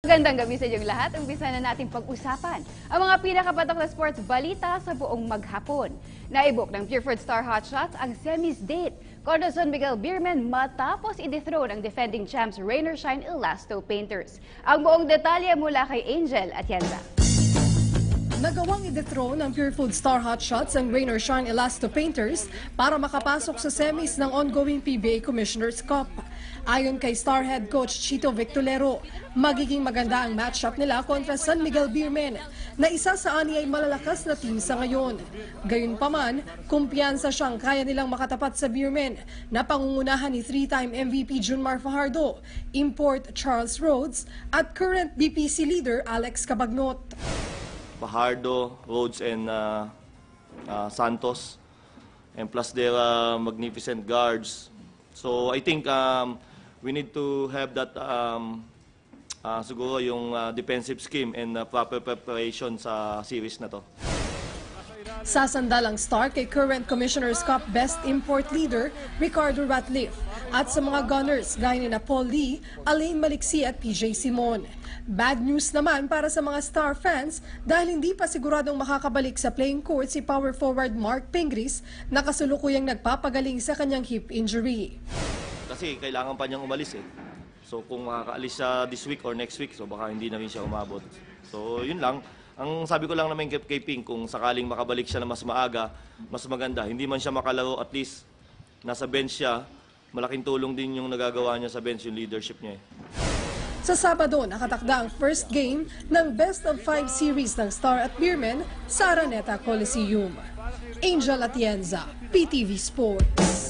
Magandang gabi sa inyong lahat. Umpisa na natin pag-usapan ang mga pinakapatok na sports balita sa buong maghapon. Naibok ng Pureford Star Hotshots ang semis date kontra San Miguel Beermen matapos i-dethrone ang defending champs Rain or Shine Elasto Painters. Ang buong detalye mula kay Angel Atienza. Nagawang i-dethrone ng Pureford Star Hotshots ang Rain or Shine Elasto Painters para makapasok sa semis ng ongoing PBA Commissioner's Cup. Ayon kay Star Head Coach Chito Victolero, magiging maganda ang matchup nila kontra San Miguel Beermen na isa sa ani ay malalakas na team sa ngayon. Gayunpaman, kumpiyansa siyang kaya nilang makatapat sa Beermen na pangungunahan ni 3-time MVP Junmar Fajardo, import Charles Rhodes at current BPC leader Alex Cabagnot. Fajardo, Rhodes, and Santos, and plus their magnificent guards. So I think we need to have that siguro yung defensive scheme and proper preparation sa series na to. Sasandal ang Star kay current Commissioner's Cup Best Import Leader Ricardo Ratliff at sa mga Gunners gaya ni Paul Lee, Alain Maliksi at PJ Simon. Bad news naman para sa mga Star fans dahil hindi pa siguradong makakabalik sa playing court si power forward Mark Pingris na kasulukuyang nagpapagaling sa kanyang hip injury. Kasi kailangan pa niyang umalis eh. So kung makakaalis siya this week or next week, so baka hindi na rin siya umabot. So yun lang. Ang sabi ko lang naman kay Ping, kung sakaling makabalik siya na mas maaga, mas maganda. Hindi man siya makalaro, at least nasa bench siya. Malaking tulong din yung nagagawa niya sa bench, yung leadership niya eh. Sa Sabado, nakatakda ang first game ng Best of 5 series ng Star at Beermen sa Araneta Coliseum. Angel Atienza, PTV Sports.